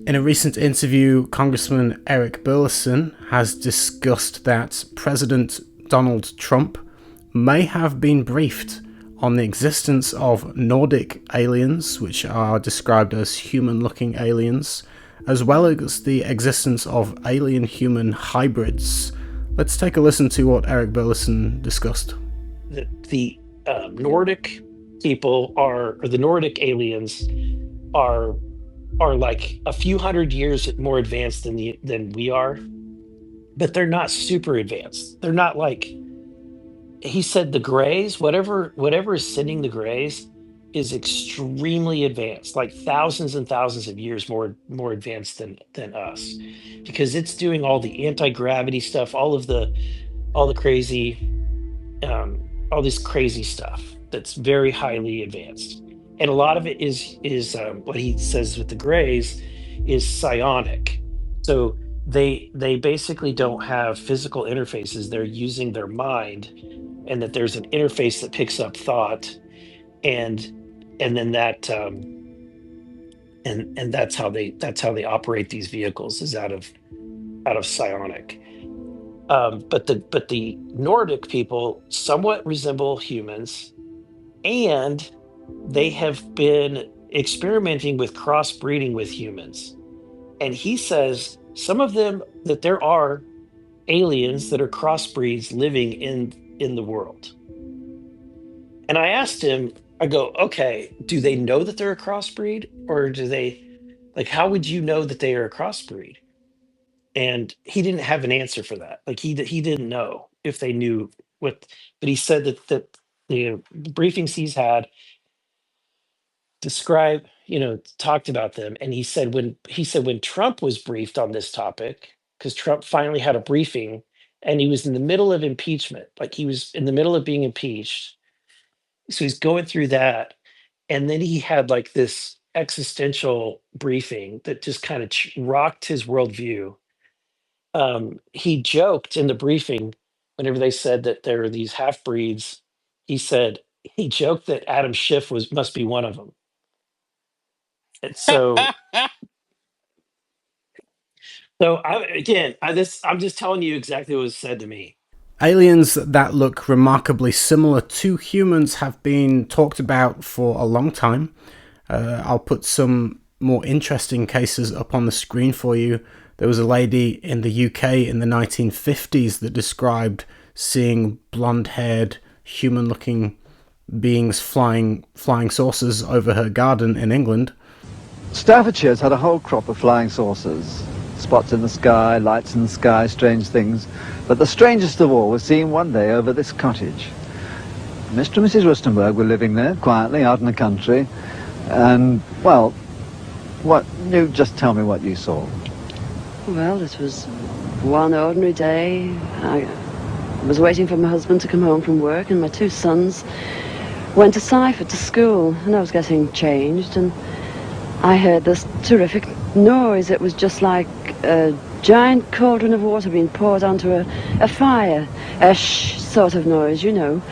In a recent interview, Congressman Eric Burlison has discussed that President Donald Trump may have been briefed on the existence of Nordic aliens, which are described as human-looking aliens, as well as the existence of alien-human hybrids. Let's take a listen to what Eric Burlison discussed. The Nordic people or the Nordic aliens are like a few hundred years more advanced than we are, but they're not super advanced. They're not like, he said, the Greys, whatever is sending the Greys is extremely advanced, like thousands and thousands of years more advanced than us, because it's doing all the anti-gravity stuff, all crazy, all this crazy stuff that's very highly advanced. And a lot of it is what he says with the Greys is psionic. So they basically don't have physical interfaces. They're using their mind, and that there's an interface that picks up thought, and then that and that's how they operate these vehicles, is out of psionic. But the Nordic people somewhat resemble humans, and they have been experimenting with crossbreeding with humans. And he says some of them, that there are aliens that are crossbreeds living in the world. And I asked him, I go, okay, do they know that they're a crossbreed, or do they, like, how would you know that they are a crossbreed? And he didn't have an answer for that. Like he didn't know if they knew what, but he said that the briefings he's had talked about them. And he said when Trump was briefed on this topic, because Trump finally had a briefing, and he was in the middle of impeachment, like he was in the middle of being impeached. So he's going through that. And then he had like this existential briefing that just kind of rocked his worldview. He joked in the briefing, whenever they said that there were these half breeds, he joked that Adam Schiff must be one of them. And so, I'm just telling you exactly what was said to me. Aliens that look remarkably similar to humans have been talked about for a long time. I'll put some more interesting cases up on the screen for you. There was a lady in the UK in the 1950s that described seeing blonde-haired, human-looking beings flying saucers over her garden in England. Staffordshire's had a whole crop of flying saucers. Spots in the sky, lights in the sky, strange things. But the strangest of all was seen one day over this cottage. Mr. and Mrs. Roestenberg were living there, quietly, out in the country. And, well, you just tell me what you saw. Well, it was one ordinary day. I was waiting for my husband to come home from work, and my two sons went to Seifert to school, and I was getting changed, and I heard this terrific noise. It was just like a giant cauldron of water being poured onto a fire, a shh sort of noise, you know.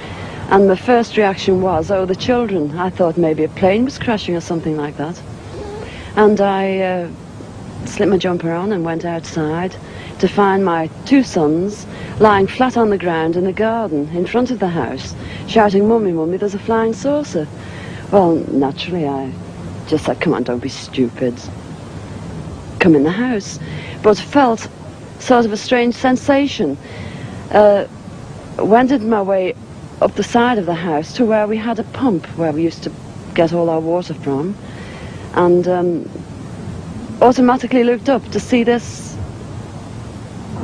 And my first reaction was, oh, the children. I thought maybe a plane was crashing or something like that. And I slipped my jumper on and went outside to find my two sons lying flat on the ground in the garden in front of the house, shouting, "Mummy, Mummy, there's a flying saucer." Well, naturally, I just said, "Come on, don't be stupid. Come in the house." But felt sort of a strange sensation. Wended my way up the side of the house to where we had a pump where we used to get all our water from, and automatically looked up to see this,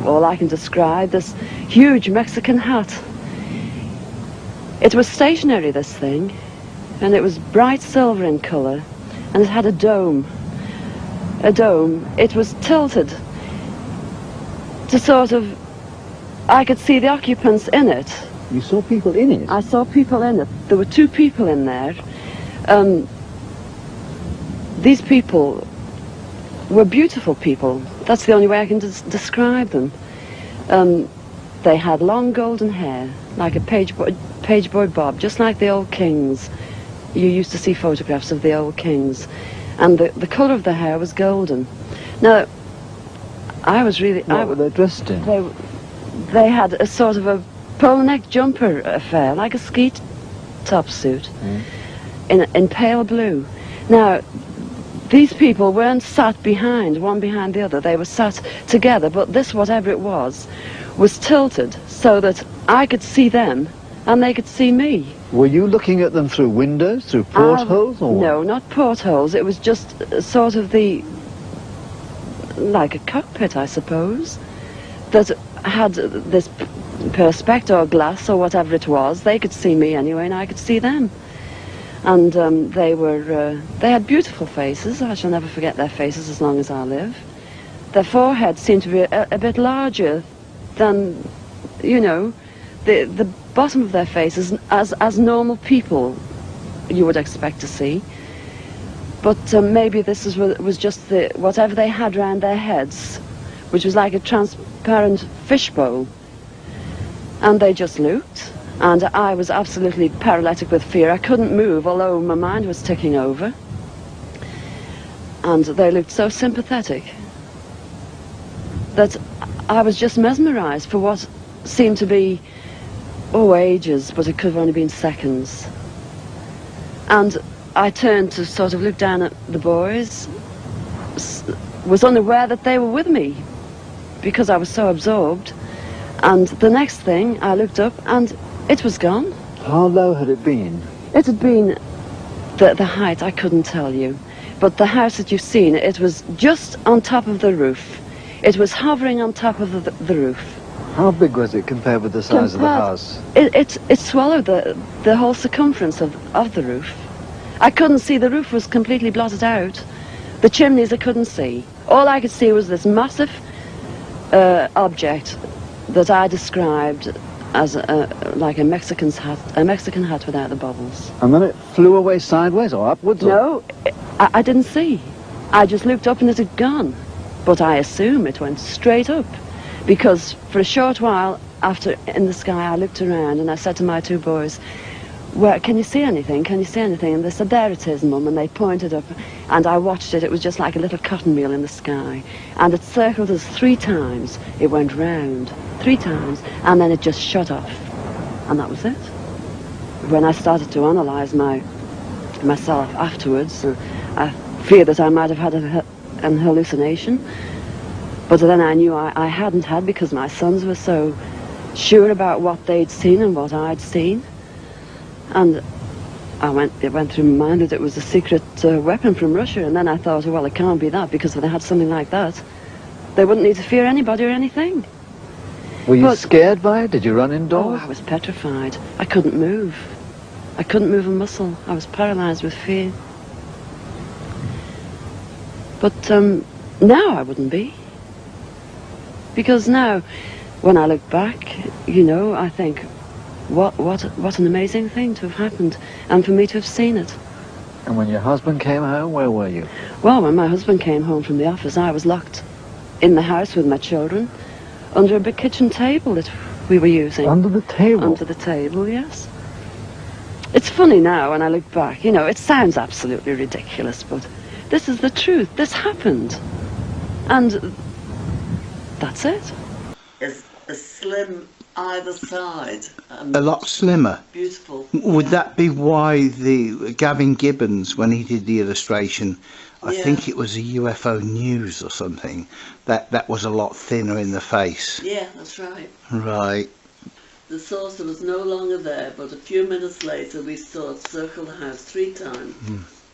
all I can describe, this huge Mexican hat. It was stationary, this thing, and it was bright silver in colour, and it had a dome. It was tilted to sort of, I could see the occupants in it. You saw people in it? I saw people in it. There were two people in there. These people were beautiful people. That's the only way I can describe them. They had long golden hair, like a page boy bob, just like the old kings. you used to see photographs of the old kings, and the colour of their hair was golden. Now, I was really... What were they dressed in? They had a sort of a polo neck jumper affair, like a ski top suit, in pale blue. Now, these people weren't sat behind, one behind the other. They were sat together, but this, whatever it was tilted so that I could see them and they could see me. Were you looking at them through windows, through portholes? Or no, not portholes. It was just sort of like a cockpit, I suppose, that had this perspex or glass or whatever it was. They could see me anyway, and I could see them. And they had beautiful faces. I shall never forget their faces as long as I live. Their foreheads seemed to be a bit larger than, you know, the bottom of their faces as normal people you would expect to see. But maybe this was just whatever they had round their heads, which was like a transparent fishbowl. And they just looked. And I was absolutely paralytic with fear. I couldn't move, although my mind was ticking over. And they looked so sympathetic that I was just mesmerized for what seemed to be, ages, but it could have only been seconds. And I turned to sort of look down at the boys, was unaware that they were with me because I was so absorbed. And the next thing, I looked up and it was gone. how low had it been? It had been the height, I couldn't tell you. But the house that you've seen, it was just on top of the roof. It was hovering on top of the roof. How big was it compared with the size of the house? It swallowed the whole circumference of the roof. I couldn't see, the roof was completely blotted out. The chimneys I couldn't see. All I could see was this massive object that I described as like a Mexican hat without the bubbles. And then it flew away sideways or upwards? No, I didn't see. I just looked up and it had gone. But I assume it went straight up, because for a short while after in the sky I looked around and I said to my two boys, "Where can you see anything? Can you see anything?" And they said, "There it is, Mum," and they pointed up, and I watched it. It was just like a little cotton reel in the sky, and it circled us 3 times. It went round 3 times, and then it just shut off, and that was it. When I started to analyse myself afterwards, I feared that I might have had an hallucination, but then I knew I hadn't had, because my sons were so sure about what they'd seen and what I'd seen. And it went through my mind that it was a secret weapon from Russia, and then I thought, well, it can't be that, because if they had something like that, they wouldn't need to fear anybody or anything. Were you scared by it? Did you run indoors? Oh, I was petrified. I couldn't move. I couldn't move a muscle. I was paralyzed with fear. But now I wouldn't be. Because now, when I look back, you know, I think, what an amazing thing to have happened, and for me to have seen it. And when your husband came home, where were you? Well, when my husband came home from the office, I was locked in the house with my children, under a big kitchen table that we were using. Under the table? Under the table, yes. It's funny now when I look back, you know, it sounds absolutely ridiculous, but this is the truth. This happened. And that's it. Is a slim either side. A lot slimmer. Beautiful. Would that be why the Gavin Gibbons, when he did the illustration, I think it was a UFO News or something, that was a lot thinner in the face? Yeah, that's right. Right. The saucer was no longer there, but a few minutes later we saw it circle the house 3 times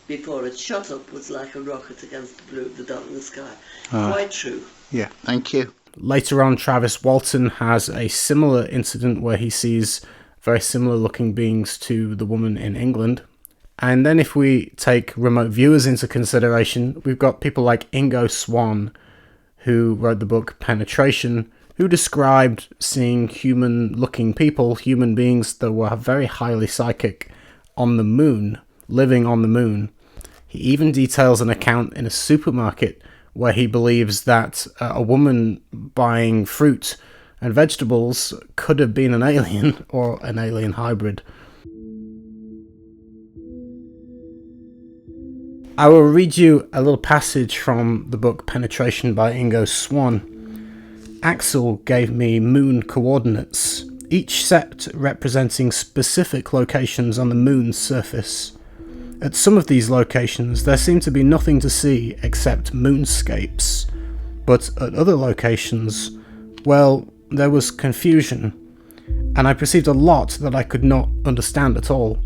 before it shot upwards like a rocket against the blue of the darkness sky. Quite true. Yeah, thank you. Later on, Travis Walton has a similar incident where he sees very similar looking beings to the woman in England. And then if we take remote viewers into consideration, we've got people like Ingo Swann, who wrote the book Penetration, who described seeing human-looking people, human beings that were very highly psychic, on the moon, living on the moon. He even details an account in a supermarket where he believes that a woman buying fruit and vegetables could have been an alien or an alien hybrid. I will read you a little passage from the book Penetration by Ingo Swann. Axel gave me moon coordinates, each set representing specific locations on the moon's surface. At some of these locations there seemed to be nothing to see except moonscapes, but at other locations, well, there was confusion, and I perceived a lot that I could not understand at all.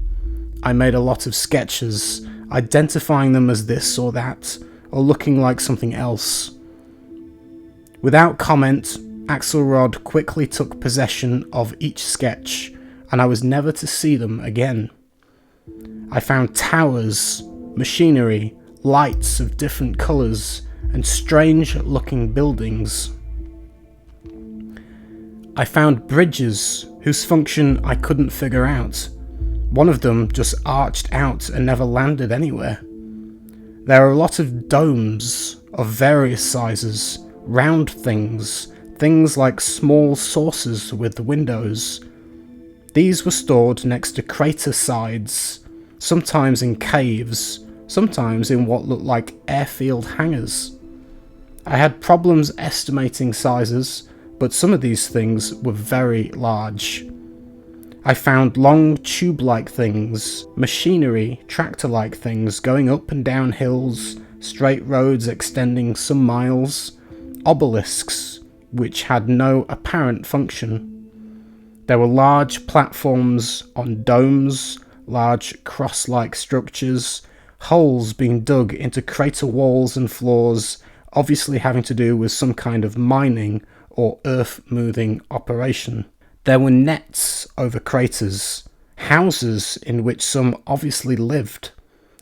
I made a lot of sketches, identifying them as this or that, or looking like something else. Without comment, Axelrod quickly took possession of each sketch, and I was never to see them again. I found towers, machinery, lights of different colours, and strange-looking buildings. I found bridges whose function I couldn't figure out. One of them just arched out and never landed anywhere. There are a lot of domes of various sizes, round things like small saucers with windows. These were stored next to crater sides, sometimes in caves, sometimes in what looked like airfield hangars. I had problems estimating sizes, but some of these things were very large. I found long tube-like things, machinery, tractor-like things going up and down hills, straight roads extending some miles, obelisks which had no apparent function. There were large platforms on domes, large cross-like structures, holes being dug into crater walls and floors, obviously having to do with some kind of mining or earth-moving operation. There were nets over craters, houses in which some obviously lived,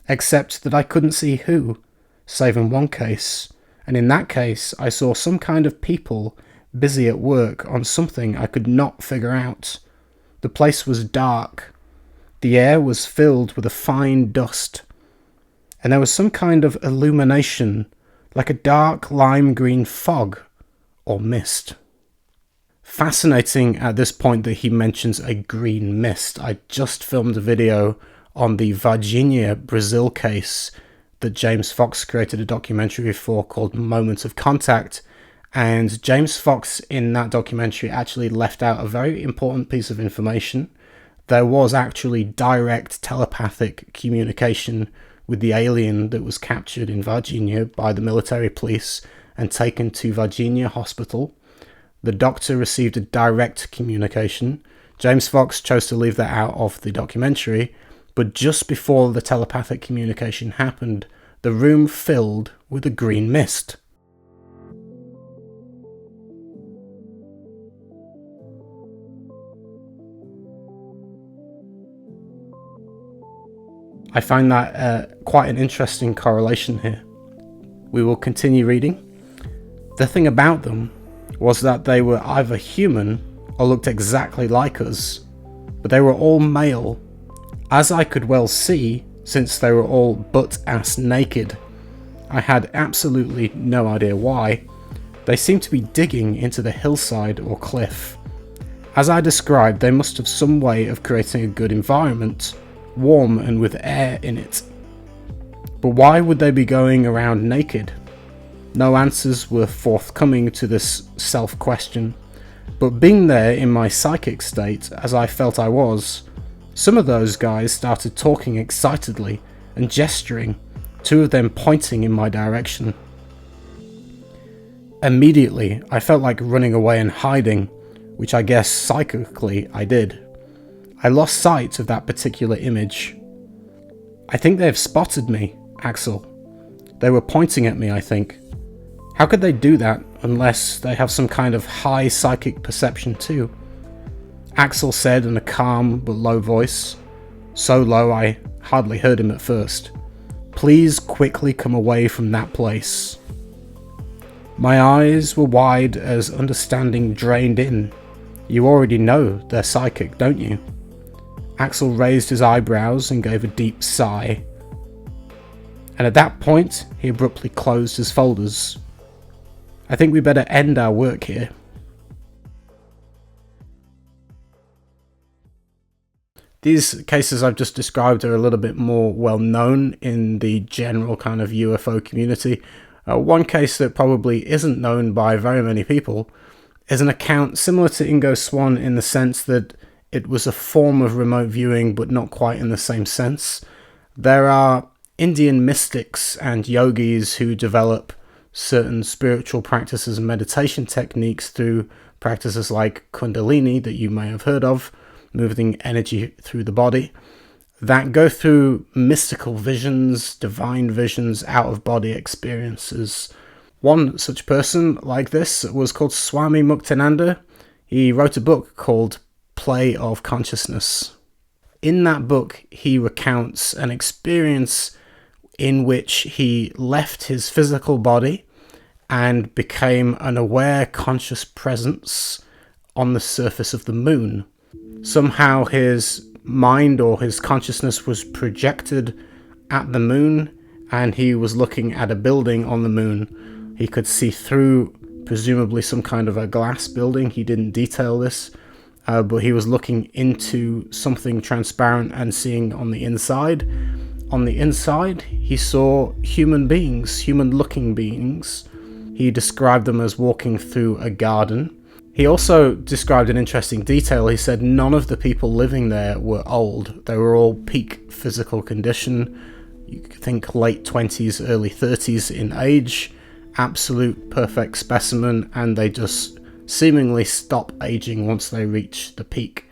except that I couldn't see who, save in one case, and in that case I saw some kind of people busy at work on something I could not figure out. The place was dark. The air was filled with a fine dust, and there was some kind of illumination, like a dark lime green fog or mist. Fascinating at this point that he mentions a green mist. I just filmed a video on the Varginha, Brazil case that James Fox created a documentary for called Moment of Contact, and James Fox in that documentary actually left out a very important piece of information. There was actually direct telepathic communication with the alien that was captured in Varginha by the military police and taken to Varginha Hospital. The doctor received a direct communication. James Fox chose to leave that out of the documentary, but just before the telepathic communication happened, the room filled with a green mist. I find that quite an interesting correlation here. We will continue reading. The thing about them was that they were either human or looked exactly like us, but they were all male, as I could well see since they were all butt-ass naked. I had absolutely no idea why. They seemed to be digging into the hillside or cliff. As I described, they must have some way of creating a good environment, warm and with air in it. But why would they be going around naked? No answers were forthcoming to this self-question, but being there in my psychic state, as I felt I was, some of those guys started talking excitedly and gesturing, two of them pointing in my direction. Immediately, I felt like running away and hiding, which I guess psychically I did. I lost sight of that particular image. I think they've spotted me, Axel. They were pointing at me, I think. How could they do that unless they have some kind of high psychic perception too? Axel said in a calm but low voice, so low I hardly heard him at first, "Please quickly come away from that place." My eyes were wide as understanding drained in. You already know they're psychic, don't you? Axel raised his eyebrows and gave a deep sigh. And at that point, he abruptly closed his folders. I think we better end our work here. These cases I've just described are a little bit more well known in the general kind of UFO community. One case that probably isn't known by very many people is an account similar to Ingo Swann in the sense that it was a form of remote viewing, but not quite in the same sense. There are Indian mystics and yogis who develop certain spiritual practices and meditation techniques through practices like Kundalini that you may have heard of, moving energy through the body, that go through mystical visions, divine visions, out-of-body experiences. One such person like this was called Swami Muktananda. He wrote a book called Play of Consciousness. In that book, he recounts an experience in which he left his physical body and became an aware, conscious presence on the surface of the moon. Somehow his mind or his consciousness was projected at the moon, and he was looking at a building on the moon. He could see through, presumably some kind of a glass building. He didn't detail this, but he was looking into something transparent and seeing on the inside. On the inside, he saw human beings, human-looking beings. He described them as walking through a garden. He also described an interesting detail. He said none of the people living there were old. They were all peak physical condition. You could think late 20s, early 30s in age. Absolute perfect specimen, and they just seemingly stop aging once they reach the peak.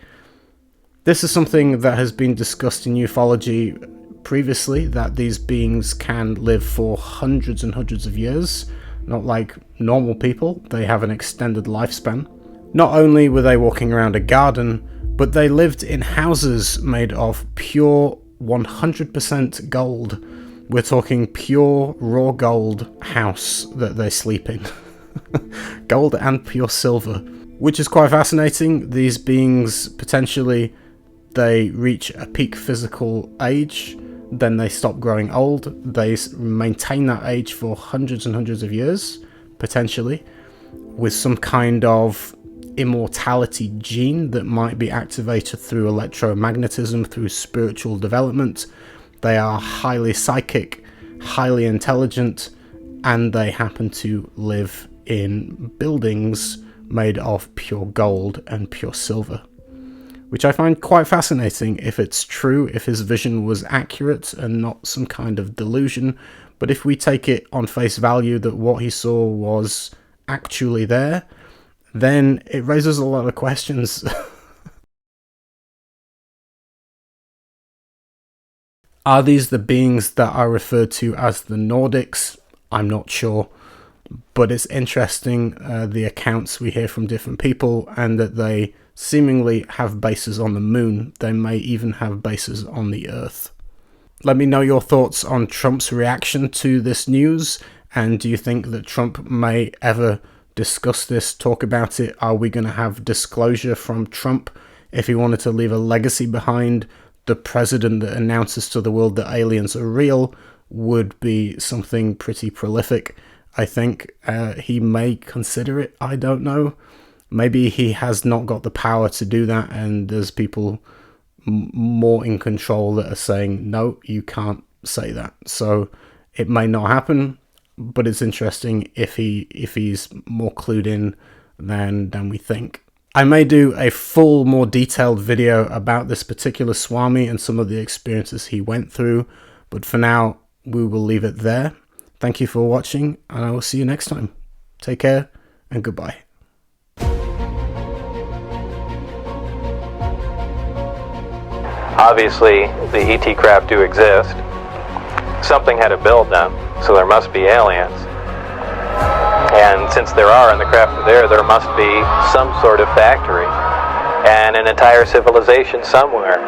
This is something that has been discussed in ufology previously, that these beings can live for hundreds and hundreds of years. Not like normal people, they have an extended lifespan. Not only were they walking around a garden, but they lived in houses made of pure 100% gold. We're talking pure raw gold house that they sleep in. Gold and pure silver, which is quite fascinating. These beings, potentially, they reach a peak physical age, then they stop growing old. They maintain that age for hundreds and hundreds of years, potentially, with some kind of immortality gene that might be activated through electromagnetism, through spiritual development. They are highly psychic, highly intelligent, and they happen to live in buildings made of pure gold and pure silver, which I find quite fascinating if it's true, if his vision was accurate and not some kind of delusion. But if we take it on face value that what he saw was actually there, then it raises a lot of questions. Are these the beings that are referred to as the Nordics? I'm not sure. But it's interesting, the accounts we hear from different people, and that they seemingly have bases on the moon. They may even have bases on the Earth. Let me know your thoughts on Trump's reaction to this news, and do you think that Trump may ever discuss this, talk about it? Are we going to have disclosure from Trump if he wanted to leave a legacy behind? The president that announces to the world that aliens are real would be something pretty prolific. I think he may consider it. I don't know. Maybe he has not got the power to do that, and there's people more in control that are saying, no, you can't say that. So it may not happen, but it's interesting if he's more clued in than we think. I may do a full, more detailed video about this particular Swami and some of the experiences he went through, but for now, we will leave it there. Thank you for watching, and I will see you next time. Take care, and goodbye. Obviously, the ET craft do exist. Something had to build them, so there must be aliens. And since there are and the craft are there must be some sort of factory and an entire civilization somewhere.